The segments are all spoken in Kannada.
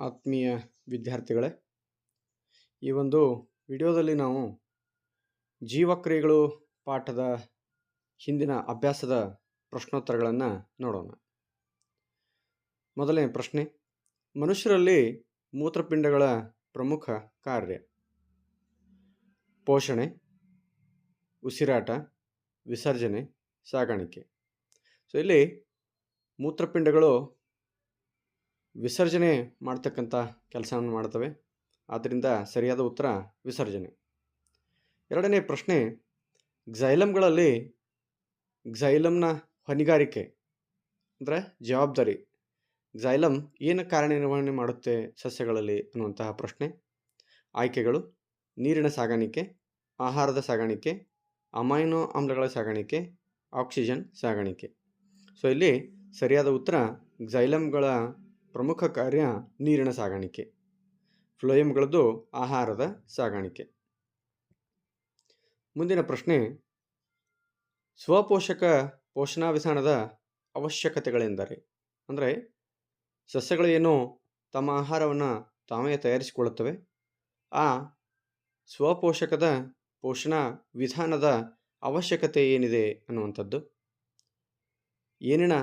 ಆತ್ಮೀಯ ವಿದ್ಯಾರ್ಥಿಗಳೇ, ಈ ಒಂದು ವಿಡಿಯೋದಲ್ಲಿ ನಾವು ಜೀವಕ್ರಿಯೆಗಳು ಪಾಠದ ಹಿಂದಿನ ಅಭ್ಯಾಸದ ಪ್ರಶ್ನೋತ್ತರಗಳನ್ನು ನೋಡೋಣ. ಮೊದಲನೇ ಪ್ರಶ್ನೆ, ಮನುಷ್ಯರಲ್ಲಿ ಮೂತ್ರಪಿಂಡಗಳ ಪ್ರಮುಖ ಕಾರ್ಯ ಪೋಷಣೆ, ಉಸಿರಾಟ, ವಿಸರ್ಜನೆ, ಸಾಗಾಣಿಕೆ. ಸೊ ಇಲ್ಲಿ ಮೂತ್ರಪಿಂಡಗಳು ವಿಸರ್ಜನೆ ಮಾಡ್ತಕ್ಕಂಥ ಕೆಲಸವನ್ನು ಮಾಡ್ತವೆ. ಆದ್ದರಿಂದ ಸರಿಯಾದ ಉತ್ತರ ವಿಸರ್ಜನೆ. ಎರಡನೇ ಪ್ರಶ್ನೆ, ಗ್ಸೈಲಮ್ಗಳಲ್ಲಿ ಗ್ಸೈಲಮ್ನ ಹೊಣೆಗಾರಿಕೆ ಅಂದರೆ ಜವಾಬ್ದಾರಿ, ಗ್ಸೈಲಮ್ ಏನು ಕಾರ್ಯನಿರ್ವಹಣೆ ಮಾಡುತ್ತೆ ಸಸ್ಯಗಳಲ್ಲಿ ಅನ್ನುವಂತಹ ಪ್ರಶ್ನೆ. ಆಯ್ಕೆಗಳು: ನೀರಿನ ಸಾಗಾಣಿಕೆ, ಆಹಾರದ ಸಾಗಾಣಿಕೆ, ಅಮೈನೋ ಆಮ್ಲಗಳ ಸಾಗಾಣಿಕೆ, ಆಕ್ಸಿಜನ್ ಸಾಗಾಣಿಕೆ. ಸೊ ಇಲ್ಲಿ ಸರಿಯಾದ ಉತ್ತರ ಗ್ಸೈಲಮ್ಗಳ ಪ್ರಮುಖ ಕಾರ್ಯ ನೀರಿನ ಸಾಗಾಣಿಕೆ, ಫ್ಲೋಯಮ್ಗಳದ್ದು ಆಹಾರದ ಸಾಗಾಣಿಕೆ. ಮುಂದಿನ ಪ್ರಶ್ನೆ, ಸ್ವಪೋಷಕ ಪೋಷಣಾ ವಿಧಾನದ ಅವಶ್ಯಕತೆಗಳೆಂದರೆ, ಅಂದರೆ ಸಸ್ಯಗಳು ಏನು ತಮ್ಮ ಆಹಾರವನ್ನು ತಾವೇ ತಯಾರಿಸಿಕೊಳ್ಳುತ್ತವೆ, ಆ ಸ್ವಪೋಷಕದ ಪೋಷಣಾ ವಿಧಾನದ ಅವಶ್ಯಕತೆ ಏನಿದೆ ಅನ್ನುವಂಥದ್ದು. ಏನೇನ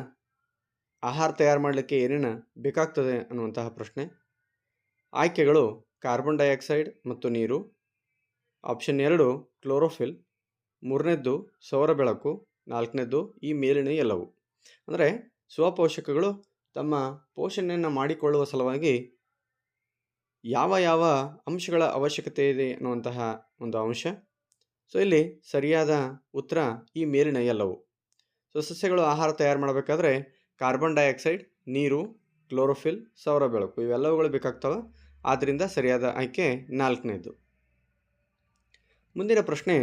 ಆಹಾರ ತಯಾರು ಮಾಡಲಿಕ್ಕೆ ಏನೇನು ಬೇಕಾಗ್ತದೆ ಅನ್ನುವಂತಹ ಪ್ರಶ್ನೆ. ಆಯ್ಕೆಗಳು: ಕಾರ್ಬನ್ ಡೈಆಕ್ಸೈಡ್ ಮತ್ತು ನೀರು, ಆಪ್ಷನ್ 2 ಕ್ಲೋರೋಫಿಲ್, ಮೂರನೇದ್ದು ಸೌರ ಬೆಳಕು, ನಾಲ್ಕನೇದ್ದು ಈ ಮೇಲಿನ ಎಲ್ಲವು. ಅಂದರೆ ಸ್ವಪೋಷಕಗಳು ತಮ್ಮ ಪೋಷಣೆಯನ್ನು ಮಾಡಿಕೊಳ್ಳುವ ಸಲುವಾಗಿ ಯಾವ ಯಾವ ಅಂಶಗಳ ಅವಶ್ಯಕತೆ ಇದೆ ಅನ್ನುವಂತಹ ಒಂದು ಅಂಶ. ಸೊ ಇಲ್ಲಿ ಸರಿಯಾದ ಉತ್ತರ ಈ ಮೇಲಿನ ಎಲ್ಲವು. ಸೊ ಸಸ್ಯಗಳು ಆಹಾರ ತಯಾರು ಮಾಡಬೇಕಾದ್ರೆ ಕಾರ್ಬನ್ ಡೈಆಕ್ಸೈಡ್, ನೀರು, ಕ್ಲೋರೋಫಿಲ್, ಸೌರ ಬೆಳಕು ಇವೆಲ್ಲವುಗಳು ಬೇಕಾಗ್ತವೆ. ಆದ್ದರಿಂದ ಸರಿಯಾದ ಆಯ್ಕೆ ನಾಲ್ಕನೇದು. ಮುಂದಿನ ಪ್ರಶ್ನೆ,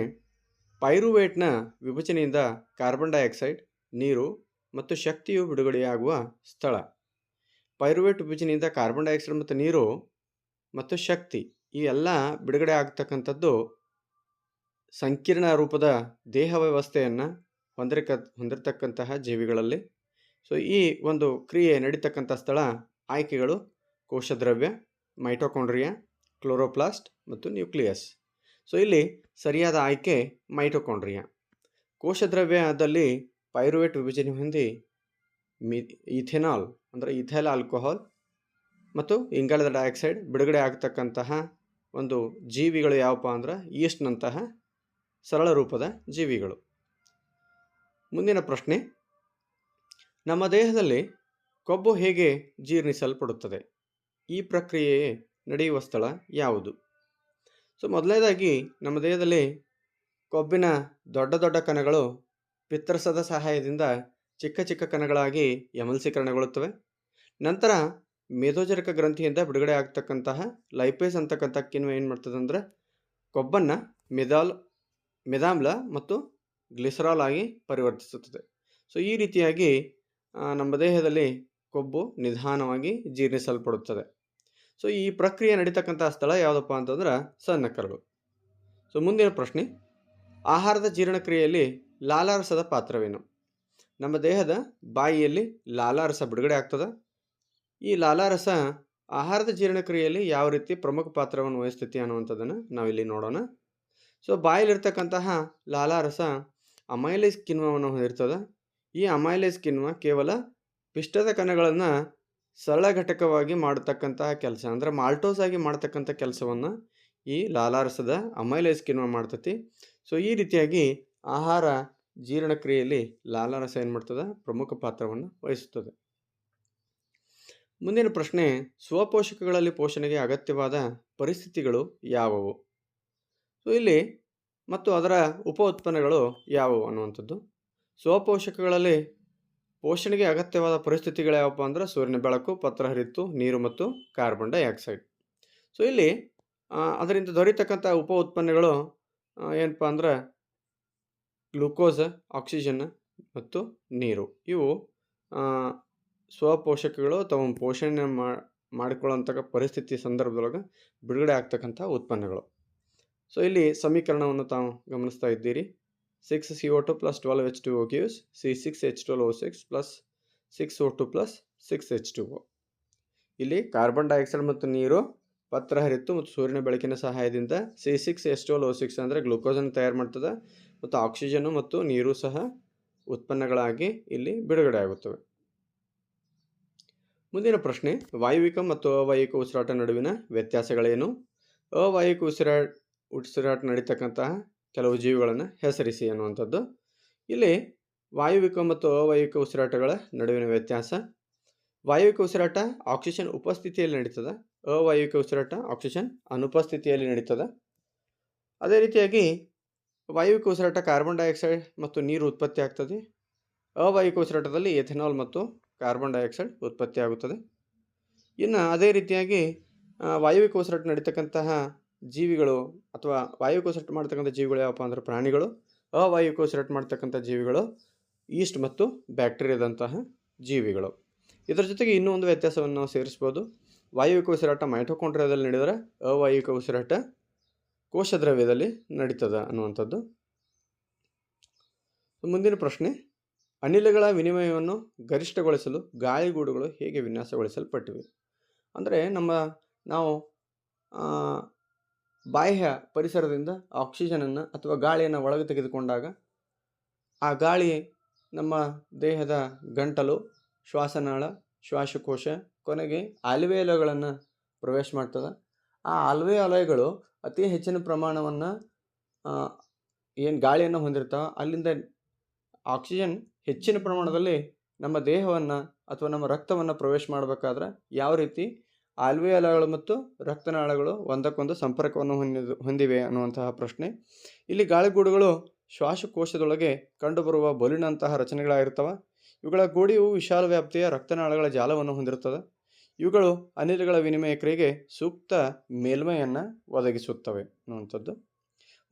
ಪೈರುವೇಟ್ನ ವಿಭಜನೆಯಿಂದ ಕಾರ್ಬನ್ ಡೈಆಕ್ಸೈಡ್, ನೀರು ಮತ್ತು ಶಕ್ತಿಯು ಬಿಡುಗಡೆಯಾಗುವ ಸ್ಥಳ. ಪೈರುವೇಟ್ ವಿಭಜನೆಯಿಂದ ಕಾರ್ಬನ್ ಡೈಆಕ್ಸೈಡ್ ಮತ್ತು ನೀರು ಮತ್ತು ಶಕ್ತಿ ಈ ಎಲ್ಲ ಬಿಡುಗಡೆ ಆಗ್ತಕ್ಕಂಥದ್ದು ಸಂಕೀರ್ಣ ರೂಪದ ದೇಹ ವ್ಯವಸ್ಥೆಯನ್ನು ಹೊಂದಿರತಕ್ಕಂತಹ ಜೀವಿಗಳಲ್ಲಿ. ಸೊ ಈ ಒಂದು ಕ್ರಿಯೆ ನಡೀತಕ್ಕಂಥ ಸ್ಥಳ ಆಯ್ಕೆಗಳು: ಕೋಶದ್ರವ್ಯ, ಮೈಟೊಕಾಂಡ್ರಿಯಾ, ಕ್ಲೋರೋಪ್ಲಾಸ್ಟ್ ಮತ್ತು ನ್ಯೂಕ್ಲಿಯಸ್. ಸೊ ಇಲ್ಲಿ ಸರಿಯಾದ ಆಯ್ಕೆ ಮೈಟೊಕಾಂಡ್ರಿಯಾ. ಕೋಶದ್ರವ್ಯದಲ್ಲಿ ಪೈರುವೇಟ್ ವಿಭಜನೆ ಹೊಂದಿ ಇಥೆನಾಲ್ ಅಂದರೆ ಇಥೈಲ್ ಆಲ್ಕೋಹಾಲ್ ಮತ್ತು ಇಂಗಾಲದ ಡೈಆಕ್ಸೈಡ್ ಬಿಡುಗಡೆ ಆಗ್ತಕ್ಕಂತಹ ಒಂದು ಜೀವಿಗಳು ಯಾವಪ್ಪ ಅಂದ್ರೆ ಈಸ್ಟ್ನಂತಹ ಸರಳ ರೂಪದ ಜೀವಿಗಳು. ಮುಂದಿನ ಪ್ರಶ್ನೆ, ನಮ್ಮ ದೇಹದಲ್ಲಿ ಕೊಬ್ಬು ಹೇಗೆ ಜೀರ್ಣಿಸಲ್ಪಡುತ್ತದೆ? ಈ ಪ್ರಕ್ರಿಯೆ ನಡೆಯುವ ಸ್ಥಳ ಯಾವುದು? ಸೊ ಮೊದಲನೇದಾಗಿ ನಮ್ಮ ದೇಹದಲ್ಲಿ ಕೊಬ್ಬಿನ ದೊಡ್ಡ ದೊಡ್ಡ ಕಣಗಳು ಪಿತ್ತರಸದ ಸಹಾಯದಿಂದ ಚಿಕ್ಕ ಚಿಕ್ಕ ಕಣಗಳಾಗಿ ಎಮಲ್ಸೀಕರಣಗೊಳ್ಳುತ್ತವೆ. ನಂತರ ಮೇದೋಜರಕ ಗ್ರಂಥಿಯಿಂದ ಬಿಡುಗಡೆ ಆಗ್ತಕ್ಕಂತಹ ಲೈಪೇಸ್ ಅಂತಕ್ಕಂಥ ಕಿಣ್ವ ಏನು ಮಾಡ್ತದೆ ಅಂದರೆ ಕೊಬ್ಬನ್ನು ಮೆದಾಮ್ಲ ಮತ್ತು ಗ್ಲಿಸರಾಲ್ ಆಗಿ ಪರಿವರ್ತಿಸುತ್ತದೆ. ಸೊ ಈ ರೀತಿಯಾಗಿ ನಮ್ಮ ದೇಹದಲ್ಲಿ ಕೊಬ್ಬು ನಿಧಾನವಾಗಿ ಜೀರ್ಣಿಸಲ್ಪಡುತ್ತದೆ. ಸೊ ಈ ಪ್ರಕ್ರಿಯೆ ನಡೀತಕ್ಕಂಥ ಸ್ಥಳ ಯಾವುದಪ್ಪ ಅಂತಂದ್ರೆ ಸಣ್ಣ ಕರಳು. ಸೊ ಮುಂದಿನ ಪ್ರಶ್ನೆ, ಆಹಾರದ ಜೀರ್ಣಕ್ರಿಯೆಯಲ್ಲಿ ಲಾಲಾರಸದ ಪಾತ್ರವೇನು? ನಮ್ಮ ದೇಹದ ಬಾಯಿಯಲ್ಲಿ ಲಾಲಾರಸ ಬಿಡುಗಡೆ ಆಗ್ತದೆ. ಈ ಲಾಲಾರಸ ಆಹಾರದ ಜೀರ್ಣಕ್ರಿಯೆಯಲ್ಲಿ ಯಾವ ರೀತಿ ಪ್ರಮುಖ ಪಾತ್ರವನ್ನು ವಹಿಸ್ತೈತಿ ಅನ್ನುವಂಥದ್ದನ್ನು ನಾವಿಲ್ಲಿ ನೋಡೋಣ. ಸೊ ಬಾಯಲ್ಲಿರ್ತಕ್ಕಂತಹ ಲಾಲಾರಸ ಅಮೈಲೇಸ್ ಕಿಣ್ವವನ್ನು ಹೊಂದಿರ್ತದೆ. ಈ ಅಮೈಲೇಸ್ ಕಿಣ್ವ ಕೇವಲ ಪಿಷ್ಟದ ಕಣಗಳನ್ನು ಸರಳ ಘಟಕವಾಗಿ ಮಾಡತಕ್ಕಂತಹ ಕೆಲಸ ಅಂದರೆ ಮಾಲ್ಟೋಸ್ ಆಗಿ ಮಾಡ್ತಕ್ಕಂಥ ಕೆಲಸವನ್ನು ಈ ಲಾಲಾರಸದ ಅಮೈಲೇಸ್ ಕಿಣ್ವ ಮಾಡ್ತೈತಿ. ಸೊ ಈ ರೀತಿಯಾಗಿ ಆಹಾರ ಜೀರ್ಣಕ್ರಿಯೆಯಲ್ಲಿ ಲಾಲಾರಸ ಏನು ಮಾಡ್ತದೆ, ಪ್ರಮುಖ ಪಾತ್ರವನ್ನು ವಹಿಸುತ್ತದೆ. ಮುಂದಿನ ಪ್ರಶ್ನೆ, ಸ್ವಪೋಷಕಗಳಲ್ಲಿ ಪೋಷಣೆಗೆ ಅಗತ್ಯವಾದ ಪರಿಸ್ಥಿತಿಗಳು ಯಾವುವು? ಸೊ ಇಲ್ಲಿ ಮತ್ತು ಅದರ ಉಪ ಉತ್ಪನ್ನಗಳು ಯಾವುವು ಅನ್ನುವಂಥದ್ದು. ಸ್ವಪೋಷಕಗಳಲ್ಲಿ ಪೋಷಣೆಗೆ ಅಗತ್ಯವಾದ ಪರಿಸ್ಥಿತಿಗಳು ಯಾವಪ್ಪ ಅಂದ್ರೆ ಸೂರ್ಯನ ಬೆಳಕು, ಪತ್ರಹರಿತ್ತು, ನೀರು ಮತ್ತು ಕಾರ್ಬನ್ ಡೈಆಕ್ಸೈಡ್. ಸೊ ಇಲ್ಲಿ ಅದರಿಂದ ದೊರೀತಕ್ಕಂಥ ಉಪ ಉತ್ಪನ್ನಗಳು ಏನಪ್ಪ ಅಂದ್ರೆ ಗ್ಲೂಕೋಸ್, ಆಕ್ಸಿಜನ್ ಮತ್ತು ನೀರು. ಇವು ಸ್ವಪೋಷಕಗಳು ತಮ್ಮ ಪೋಷಣೆ ಮಾಡಿಕೊಳ್ಳುವಂಥ ಪರಿಸ್ಥಿತಿ ಸಂದರ್ಭದೊಳಗೆ ಬಿಡುಗಡೆ ಆಗ್ತಕ್ಕಂಥ ಉತ್ಪನ್ನಗಳು. ಸೊ ಇಲ್ಲಿ ಸಮೀಕರಣವನ್ನು ತಾವು ಗಮನಿಸ್ತಾ ಇದ್ದೀರಿ. 6CO2 + 12H2O gives C6H12O6 + 6O2 + 6H2O. ಇಲ್ಲಿ ಕಾರ್ಬನ್ ಡೈಆಕ್ಸೈಡ್ ಮತ್ತು ನೀರು ಪತ್ರ ಹರಿತು ಮತ್ತು ಸೂರ್ಯನ ಬೆಳಕಿನ ಸಹಾಯದಿಂದ C6H12O6 ಅಂದರೆ ಗ್ಲೂಕೋಸನ್ನು ತಯಾರು ಮಾಡ್ತದೆ ಮತ್ತು ಆಕ್ಸಿಜನ್ನು ಮತ್ತು ನೀರು ಸಹ ಉತ್ಪನ್ನಗಳಾಗಿ ಇಲ್ಲಿ ಬಿಡುಗಡೆ ಆಗುತ್ತವೆ. ಮುಂದಿನ ಪ್ರಶ್ನೆ, ವಾಯುವಿಕ ಮತ್ತು ಅವೈವಿಕ ಉಸಿರಾಟ ನಡುವಿನ ವ್ಯತ್ಯಾಸಗಳೇನು? ಅವೈವಿಕ ಉಸಿರಾಟ ನಡೀತಕ್ಕಂತಹ ಕೆಲವು ಜೀವಿಗಳನ್ನು ಹೆಸರಿಸಿ ಅನ್ನುವಂಥದ್ದು. ಇಲ್ಲಿ ವಾಯುವಿಕ ಮತ್ತು ಅವೈವಿಕ ಉಸಿರಾಟಗಳ ನಡುವಿನ ವ್ಯತ್ಯಾಸ: ವಾಯುವಿಕ ಉಸಿರಾಟ ಆಕ್ಸಿಜನ್ ಉಪಸ್ಥಿತಿಯಲ್ಲಿ ನಡೀತದೆ, ಅವೈವಿಕ ಉಸಿರಾಟ ಆಕ್ಸಿಜನ್ ಅನುಪಸ್ಥಿತಿಯಲ್ಲಿ ನಡೀತದೆ. ಅದೇ ರೀತಿಯಾಗಿ ವಾಯುವಿಕ ಉಸಿರಾಟ ಕಾರ್ಬನ್ ಡೈಆಕ್ಸೈಡ್ ಮತ್ತು ನೀರು ಉತ್ಪತ್ತಿ ಆಗ್ತದೆ, ಅವೈವಿಕ ಉಸಿರಾಟದಲ್ಲಿ ಎಥೆನಾಲ್ ಮತ್ತು ಕಾರ್ಬನ್ ಡೈಆಕ್ಸೈಡ್ ಉತ್ಪತ್ತಿ ಆಗುತ್ತದೆ. ಇನ್ನು ಅದೇ ರೀತಿಯಾಗಿ ವಾಯುವಿಕ ಉಸಿರಾಟ ನಡೀತಕ್ಕಂತಹ ಜೀವಿಗಳು ಅಥವಾ ವಾಯುವಿಕ ಉಸಿರಾಟ ಮಾಡ್ತಕ್ಕಂಥ ಜೀವಿಗಳು ಯಾವಪ್ಪ ಅಂದರೆ ಪ್ರಾಣಿಗಳು, ಅವೈವಿಕ ಉಸಿರಾಟ ಮಾಡ್ತಕ್ಕಂಥ ಜೀವಿಗಳು ಈಸ್ಟ್ ಮತ್ತು ಬ್ಯಾಕ್ಟೀರಿಯಾದಂತಹ ಜೀವಿಗಳು. ಇದರ ಜೊತೆಗೆ ಇನ್ನೂ ಒಂದು ವ್ಯತ್ಯಾಸವನ್ನು ನಾವು ಸೇರಿಸ್ಬೋದು. ವಾಯುವಿಕ ಉಸಿರಾಟ ಮೈಟೊಕಾಂಡ್ರಿಯಾದಲ್ಲಿ ನಡೆದರೆ ಅವೈವಿಕ ಉಸಿರಾಟ ಕೋಶದ್ರವ್ಯದಲ್ಲಿ ನಡೀತದೆ ಅನ್ನುವಂಥದ್ದು. ಮುಂದಿನ ಪ್ರಶ್ನೆ, ಅನಿಲಗಳ ವಿನಿಮಯವನ್ನು ಗರಿಷ್ಠಗೊಳಿಸಲು ಗಾಳಿಗೂಡುಗಳು ಹೇಗೆ ವಿನ್ಯಾಸಗೊಳಿಸಲ್ಪಟ್ಟಿವೆ? ಅಂದರೆ ನಾವು ಬಾಹ್ಯ ಪರಿಸರದಿಂದ ಆಕ್ಸಿಜನನ್ನು ಅಥವಾ ಗಾಳಿಯನ್ನು ಒಳಗೆ ತೆಗೆದುಕೊಂಡಾಗ ಆ ಗಾಳಿ ನಮ್ಮ ದೇಹದ ಗಂಟಲು, ಶ್ವಾಸನಾಳ, ಶ್ವಾಸಕೋಶ, ಕೊನೆಗೆ ಆಲ್ವೇಲಗಳನ್ನು ಪ್ರವೇಶ ಮಾಡ್ತದೆ. ಆ ಆಲ್ವೇಲಗಳು ಅತಿ ಹೆಚ್ಚಿನ ಪ್ರಮಾಣವನ್ನು ಏನು ಗಾಳಿಯನ್ನು ಹೊಂದಿರ್ತಾವೆ, ಅಲ್ಲಿಂದ ಆಕ್ಸಿಜನ್ ಹೆಚ್ಚಿನ ಪ್ರಮಾಣದಲ್ಲಿ ನಮ್ಮ ದೇಹವನ್ನು ಅಥವಾ ನಮ್ಮ ರಕ್ತವನ್ನು ಪ್ರವೇಶ ಮಾಡಬೇಕಾದ್ರೆ ಯಾವ ರೀತಿ ಆಲ್ವೇಲಗಳು ಮತ್ತು ರಕ್ತನಾಳಗಳು ಒಂದಕ್ಕೊಂದು ಸಂಪರ್ಕವನ್ನು ಹೊಂದಿವೆ ಅನ್ನುವಂತಹ ಪ್ರಶ್ನೆ. ಇಲ್ಲಿ ಗಾಳಿಗೂಡುಗಳು ಶ್ವಾಸಕೋಶದೊಳಗೆ ಕಂಡುಬರುವ ಬಲೂನ್ನಂತಹ ರಚನೆಗಳಾಗಿರ್ತವೆ. ಇವುಗಳ ಗೋಡೆಯು ವಿಶಾಲ ವ್ಯಾಪ್ತಿಯ ರಕ್ತನಾಳಗಳ ಜಾಲವನ್ನು ಹೊಂದಿರುತ್ತದೆ. ಇವುಗಳು ಅನಿಲಗಳ ವಿನಿಮಯಕ್ರಿಯೆಗೆ ಸೂಕ್ತ ಮೇಲ್ಮೈಯನ್ನು ಒದಗಿಸುತ್ತವೆ ಅನ್ನುವಂಥದ್ದು.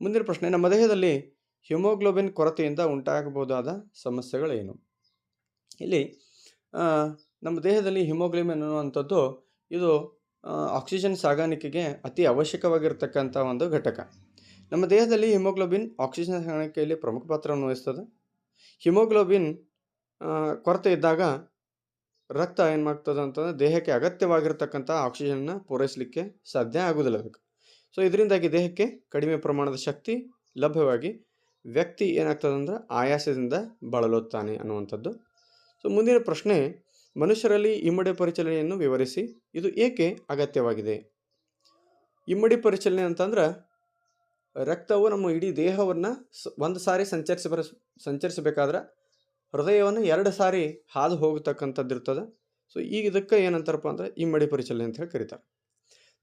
ಮುಂದಿನ ಪ್ರಶ್ನೆ, ನಮ್ಮ ದೇಹದಲ್ಲಿ ಹಿಮೋಗ್ಲೋಬಿನ್ ಕೊರತೆಯಿಂದ ಉಂಟಾಗಬಹುದಾದ ಸಮಸ್ಯೆಗಳೇನು? ಇಲ್ಲಿ ನಮ್ಮ ದೇಹದಲ್ಲಿ ಹಿಮೋಗ್ಲೋಬಿನ್ ಅನ್ನುವಂಥದ್ದು ಇದು ಆಕ್ಸಿಜನ್ ಸಾಗಾಣಿಕೆಗೆ ಅತಿ ಅವಶ್ಯಕವಾಗಿರ್ತಕ್ಕಂಥ ಒಂದು ಘಟಕ. ನಮ್ಮ ದೇಹದಲ್ಲಿ ಹಿಮೋಗ್ಲೋಬಿನ್ ಆಕ್ಸಿಜನ್ ಸಾಗಾಣಿಕೆಯಲ್ಲಿ ಪ್ರಮುಖ ಪಾತ್ರವನ್ನು ವಹಿಸ್ತದೆ. ಹಿಮೋಗ್ಲೋಬಿನ್ ಕೊರತೆ ಇದ್ದಾಗ ರಕ್ತ ಏನು ಮಾಡ್ತದೆ ಅಂತಂದರೆ ದೇಹಕ್ಕೆ ಅಗತ್ಯವಾಗಿರ್ತಕ್ಕಂಥ ಆಕ್ಸಿಜನ್ನ ಪೂರೈಸಲಿಕ್ಕೆ ಸಾಧ್ಯ ಆಗೋದಿಲ್ಲ ಅದಕ್ಕೆ. ಸೊ ಇದರಿಂದಾಗಿ ದೇಹಕ್ಕೆ ಕಡಿಮೆ ಪ್ರಮಾಣದ ಶಕ್ತಿ ಲಭ್ಯವಾಗಿ ವ್ಯಕ್ತಿ ಏನಾಗ್ತದೆ ಅಂದರೆ ಆಯಾಸದಿಂದ ಬಳಲುತ್ತಾನೆ ಅನ್ನುವಂಥದ್ದು. ಸೊ ಮುಂದಿನ ಪ್ರಶ್ನೆ, ಮನುಷ್ಯರಲ್ಲಿ ಇಮ್ಮಡಿ ಪರಿಚಲನೆಯನ್ನು ವಿವರಿಸಿ, ಇದು ಏಕೆ ಅಗತ್ಯವಾಗಿದೆ? ಇಮ್ಮಡಿ ಪರಿಚಲನೆ ಅಂತಂದ್ರೆ ರಕ್ತವು ನಮ್ಮ ಇಡೀ ದೇಹವನ್ನು ಒಂದು ಸಾರಿ ಸಂಚರಿಸಬೇಕಾದ್ರೆ ಹೃದಯವನ್ನು 2 ಸಾರಿ ಹಾದು ಹೋಗತಕ್ಕಂಥದ್ದು ಇರ್ತದೆ. ಸೊ ಈಗ ಇದಕ್ಕೆ ಏನಂತಾರಪ್ಪ ಅಂದರೆ ಇಮ್ಮಡಿ ಪರಿಚಲನೆ ಅಂತ ಹೇಳಿ ಕರೀತಾರೆ.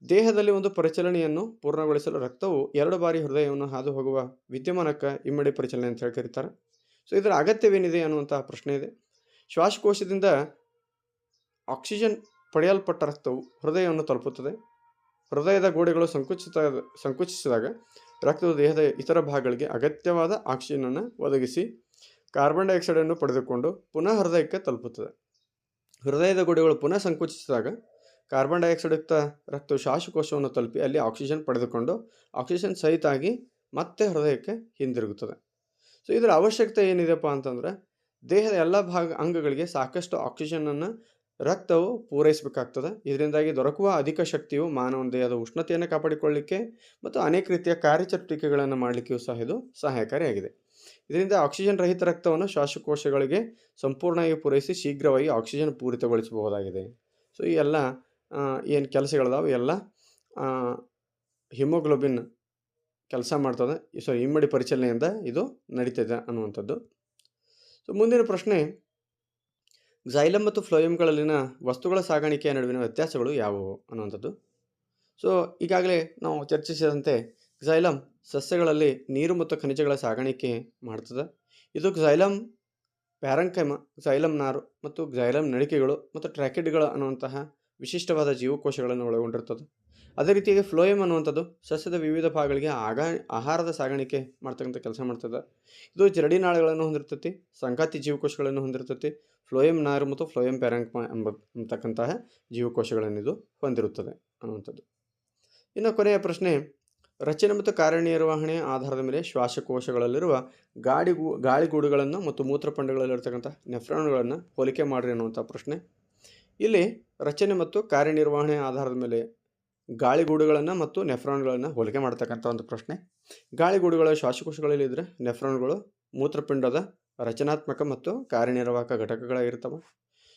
ದೇಹದಲ್ಲಿ ಒಂದು ಪರಿಚಲನೆಯನ್ನು ಪೂರ್ಣಗೊಳಿಸಲು ರಕ್ತವು 2 ಬಾರಿ ಹೃದಯವನ್ನು ಹಾದು ಹೋಗುವ ವಿದ್ಯಮಾನಕ್ಕೆ ಇಮ್ಮಡಿ ಪರಿಚಲನೆ ಅಂತ ಹೇಳಿ ಕರೀತಾರೆ. ಸೊ ಇದರ ಅಗತ್ಯವೇನಿದೆ ಅನ್ನುವಂತಹ ಪ್ರಶ್ನೆ ಇದೆ. ಶ್ವಾಸಕೋಶದಿಂದ ಆಕ್ಸಿಜನ್ ಪಡೆಯಲ್ಪಟ್ಟ ರಕ್ತವು ಹೃದಯವನ್ನು ತಲುಪುತ್ತದೆ. ಹೃದಯದ ಗೋಡೆಗಳು ಸಂಕುಚಿಸಿದಾಗ ರಕ್ತವು ದೇಹದ ಇತರ ಭಾಗಗಳಿಗೆ ಅಗತ್ಯವಾದ ಆಕ್ಸಿಜನನ್ನು ಒದಗಿಸಿ ಕಾರ್ಬನ್ ಡೈಆಕ್ಸೈಡನ್ನು ಪಡೆದುಕೊಂಡು ಪುನಃ ಹೃದಯಕ್ಕೆ ತಲುಪುತ್ತದೆ. ಹೃದಯದ ಗೋಡೆಗಳು ಪುನಃ ಸಂಕುಚಿಸಿದಾಗ ಕಾರ್ಬನ್ ಡೈಆಕ್ಸೈಡ್ ರಕ್ತವು ಶ್ವಾಸಕೋಶವನ್ನು ತಲುಪಿ ಅಲ್ಲಿ ಆಕ್ಸಿಜನ್ ಪಡೆದುಕೊಂಡು ಆಕ್ಸಿಜನ್ ಸಹಿತಾಗಿ ಮತ್ತೆ ಹೃದಯಕ್ಕೆ ಹಿಂದಿರುಗುತ್ತದೆ. ಸೊ ಇದರ ಅವಶ್ಯಕತೆ ಏನಿದೆಪ್ಪ ಅಂತಂದರೆ ದೇಹದ ಎಲ್ಲ ಅಂಗಗಳಿಗೆ ಸಾಕಷ್ಟು ಆಕ್ಸಿಜನನ್ನು ರಕ್ತವು ಪೂರೈಸಬೇಕಾಗ್ತದೆ. ಇದರಿಂದಾಗಿ ದೊರಕುವ ಅಧಿಕ ಶಕ್ತಿಯು ಮಾನವನ ದೇಹದ ಉಷ್ಣತೆಯನ್ನು ಕಾಪಾಡಿಕೊಳ್ಳಲಿಕ್ಕೆ ಮತ್ತು ಅನೇಕ ರೀತಿಯ ಕಾರ್ಯಚಟುವಟಿಕೆಗಳನ್ನು ಮಾಡಲಿಕ್ಕೆಯೂ ಸಹ ಇದು ಸಹಾಯಕಾರಿಯಾಗಿದೆ. ಇದರಿಂದ ಆಕ್ಸಿಜನ್ ರಹಿತ ರಕ್ತವನ್ನು ಶ್ವಾಸಕೋಶಗಳಿಗೆ ಸಂಪೂರ್ಣವಾಗಿ ಪೂರೈಸಿ ಶೀಘ್ರವಾಗಿ ಆಕ್ಸಿಜನ್ ಪೂರಿತಗೊಳಿಸಬಹುದಾಗಿದೆ. ಸೊ ಈ ಎಲ್ಲ ಏನು ಕೆಲಸಗಳಿದಾವೆ ಎಲ್ಲ ಹಿಮೋಗ್ಲೋಬಿನ್ ಕೆಲಸ ಮಾಡ್ತದೆ. ಇಮ್ಮಡಿ ಪರಿಚಲನೆಯಿಂದ ಇದು ನಡೀತದೆ ಅನ್ನುವಂಥದ್ದು. ಸೊ ಮುಂದಿನ ಪ್ರಶ್ನೆ, ಝೈಲಮ್ ಮತ್ತು ಫ್ಲೋಯಮ್ಗಳಲ್ಲಿನ ವಸ್ತುಗಳ ಸಾಗಾಣಿಕೆಯ ನಡುವಿನ ವ್ಯತ್ಯಾಸಗಳು ಯಾವುವು ಅನ್ನುವಂಥದ್ದು. ಸೊ ಈಗಾಗಲೇ ನಾವು ಚರ್ಚಿಸಿದಂತೆ ಝೈಲಮ್ ಸಸ್ಯಗಳಲ್ಲಿ ನೀರು ಮತ್ತು ಖನಿಜಗಳ ಸಾಗಾಣಿಕೆ ಮಾಡ್ತದೆ. ಇದು ಝೈಲಮ್ ಪ್ಯಾರಂಕೈಮ, ಝೈಲಮ್ ನಾರು ಮತ್ತು ಝೈಲಮ್ ನಳಿಕೆಗಳು ಮತ್ತು ಟ್ರ್ಯಾಕಿಡ್ಗಳು ಅನ್ನುವಂತಹ ವಿಶಿಷ್ಟವಾದ ಜೀವಕೋಶಗಳನ್ನು ಒಳಗೊಂಡಿರ್ತದೆ. ಅದೇ ರೀತಿಯಾಗಿ ಫ್ಲೋಯಮ್ ಅನ್ನುವಂಥದ್ದು ಸಸ್ಯದ ವಿವಿಧ ಭಾಗಗಳಿಗೆ ಆಹಾರದ ಸಾಗಾಣಿಕೆ ಮಾಡ್ತಕ್ಕಂಥ ಕೆಲಸ ಮಾಡ್ತದೆ. ಇದು ಜರಡಿನಾಳಗಳನ್ನು ಹೊಂದಿರ್ತೈತಿ, ಸಂಗಾತಿ ಜೀವಕೋಶಗಳನ್ನು ಹೊಂದಿರ್ತೈತಿ. ಫ್ಲೋಯಮ್ ನಾರು ಮತ್ತು ಫ್ಲೋಯಮ್ ಪ್ಯಾರಂಕೈಮ ಅಂತಕ್ಕಂತಹ ಜೀವಕೋಶಗಳನ್ನು ಇದು ಹೊಂದಿರುತ್ತದೆ ಅನ್ನುವಂಥದ್ದು. ಇನ್ನು ಕೊನೆಯ ಪ್ರಶ್ನೆ, ರಚನೆ ಮತ್ತು ಕಾರ್ಯನಿರ್ವಹಣೆಯ ಆಧಾರದ ಮೇಲೆ ಶ್ವಾಸಕೋಶಗಳಲ್ಲಿರುವ ಗಾಳಿಗೂಡುಗಳನ್ನು ಮತ್ತು ಮೂತ್ರಪಿಂಡಗಳಲ್ಲಿರ್ತಕ್ಕಂಥ ನೆಫ್ರಾನ್ಗಳನ್ನು ಹೋಲಿಕೆ ಮಾಡಿರಿ ಅನ್ನುವಂಥ ಪ್ರಶ್ನೆ. ಇಲ್ಲಿ ರಚನೆ ಮತ್ತು ಕಾರ್ಯನಿರ್ವಹಣೆ ಆಧಾರದ ಮೇಲೆ ಗಾಳಿಗೂಡುಗಳನ್ನು ಮತ್ತು ನೆಫ್ರಾನ್ಗಳನ್ನು ಹೋಲಿಕೆ ಮಾಡ್ತಕ್ಕಂಥ ಒಂದು ಪ್ರಶ್ನೆ. ಗಾಳಿಗೂಡುಗಳ ಶ್ವಾಸಕೋಶಗಳಲ್ಲಿ ಇದ್ದರೆ ನೆಫ್ರಾನ್ಗಳು ಮೂತ್ರಪಿಂಡದ ರಚನಾತ್ಮಕ ಮತ್ತು ಕಾರ್ಯನಿರ್ವಾಹಕ ಘಟಕಗಳಾಗಿರ್ತವೆ.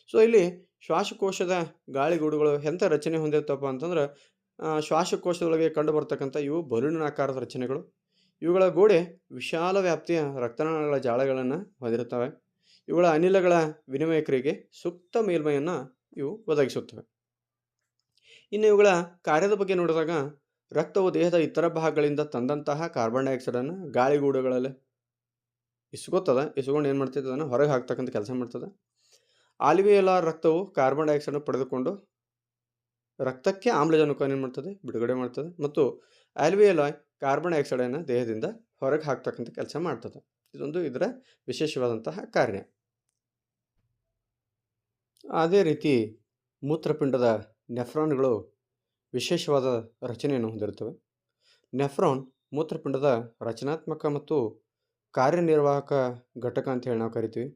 ಸೊ ಇಲ್ಲಿ ಶ್ವಾಸಕೋಶದ ಗಾಳಿಗೂಡುಗಳು ಎಂಥ ರಚನೆ ಹೊಂದಿರ್ತಪ್ಪ ಅಂತಂದ್ರೆ ಶ್ವಾಸಕೋಶದೊಳಗೆ ಕಂಡು ಬರ್ತಕ್ಕಂಥ ಇವು ಬಲೂನಿನಾಕಾರದ ರಚನೆಗಳು. ಇವುಗಳ ಗೋಡೆ ವಿಶಾಲ ವ್ಯಾಪ್ತಿಯ ರಕ್ತನಾಳಗಳ ಜಾಳಗಳನ್ನು ಹೊಂದಿರುತ್ತವೆ. ಇವುಗಳ ಅನಿಲಗಳ ವಿನಿಮಯ ಕ್ರಿಯೆಗೆ ಸೂಕ್ತ ಮೇಲ್ಮೈಯನ್ನು ಇವು ಒದಗಿಸುತ್ತವೆ. ಇನ್ನು ಇವುಗಳ ಕಾರ್ಯದ ಬಗ್ಗೆ ನೋಡಿದಾಗ ರಕ್ತವು ದೇಹದ ಇತರ ಭಾಗಗಳಿಂದ ತಂದಂತಹ ಕಾರ್ಬನ್ ಡೈಆಕ್ಸೈಡನ್ನು ಗಾಳಿಗೂಡುಗಳಲ್ಲಿ ಇಸ್ಕೊಂಡು ಏನು ಮಾಡ್ತದೆ, ಅದನ್ನು ಹೊರಗೆ ಹಾಕ್ತಕ್ಕಂಥ ಕೆಲಸ ಮಾಡ್ತದೆ. ಆಲ್ವಿಯೋಲಾರ್ ರಕ್ತವು ಕಾರ್ಬನ್ ಡೈಆಕ್ಸೈಡನ್ನು ಪಡೆದುಕೊಂಡು ರಕ್ತಕ್ಕೆ ಆಮ್ಲಜನಕವನ್ನು ಏನು ಮಾಡ್ತದೆ, ಬಿಡುಗಡೆ ಮಾಡ್ತದೆ. ಮತ್ತು ಆಲ್ವಿಯೋಲಾಯ್ ಕಾರ್ಬನ್ ಡೈಆಕ್ಸೈಡನ್ನು ದೇಹದಿಂದ ಹೊರಗೆ ಹಾಕ್ತಕ್ಕಂಥ ಕೆಲಸ ಮಾಡ್ತದೆ. ಇದೊಂದು ಇದರ ವಿಶೇಷವಾದಂತಹ ಕಾರ್ಯ. ಅದೇ ರೀತಿ ಮೂತ್ರಪಿಂಡದ ನೆಫ್ರಾನ್ಗಳು ವಿಶೇಷವಾದ ರಚನೆಯನ್ನು ಹೊಂದಿರುತ್ತವೆ. ನೆಫ್ರಾನ್ ಮೂತ್ರಪಿಂಡದ ರಚನಾತ್ಮಕ ಮತ್ತು ಕಾರ್ಯನಿರ್ವಾಹಕ ಘಟಕ ಅಂತ ಹೇಳಿ ನಾವು ಕರಿತೀವಿ.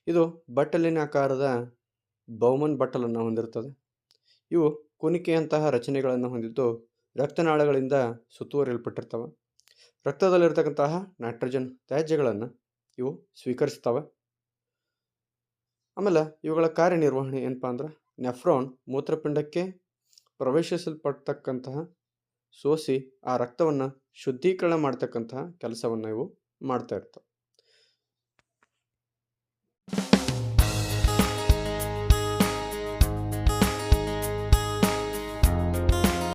ಇದು ಬಟ್ಟಲಿನ ಆಕಾರದ ಬೌಮನ್ ಬಟ್ಟಲನ್ನು ಹೊಂದಿರುತ್ತದೆ. ಇವು ಕುಣಿಕೆಯಂತಹ ರಚನೆಗಳನ್ನು ಹೊಂದಿದ್ದು ರಕ್ತನಾಳಗಳಿಂದ ಸುತ್ತುವರಿಯಲ್ಪಟ್ಟಿರ್ತವೆ. ರಕ್ತದಲ್ಲಿರ್ತಕ್ಕಂತಹ ನೈಟ್ರೋಜನ್ ತ್ಯಾಜ್ಯಗಳನ್ನು ಇವು ಸ್ವೀಕರಿಸ್ತವೆ. ಆಮೇಲೆ ಇವುಗಳ ಕಾರ್ಯನಿರ್ವಹಣೆ ಏನಪ್ಪ ಅಂದ್ರೆ ನೆಫ್ರಾನ್ ಮೂತ್ರಪಿಂಡಕ್ಕೆ ಪ್ರವೇಶಿಸಲ್ಪಡ್ತಕ್ಕಂತಹ ಸೋಸಿ ಆ ರಕ್ತವನ್ನು ಶುದ್ಧೀಕರಣ ಮಾಡ್ತಕ್ಕಂತಹ ಕೆಲಸವನ್ನು ಇವು ಮಾಡ್ತಾ ಇರ್ತವೆ.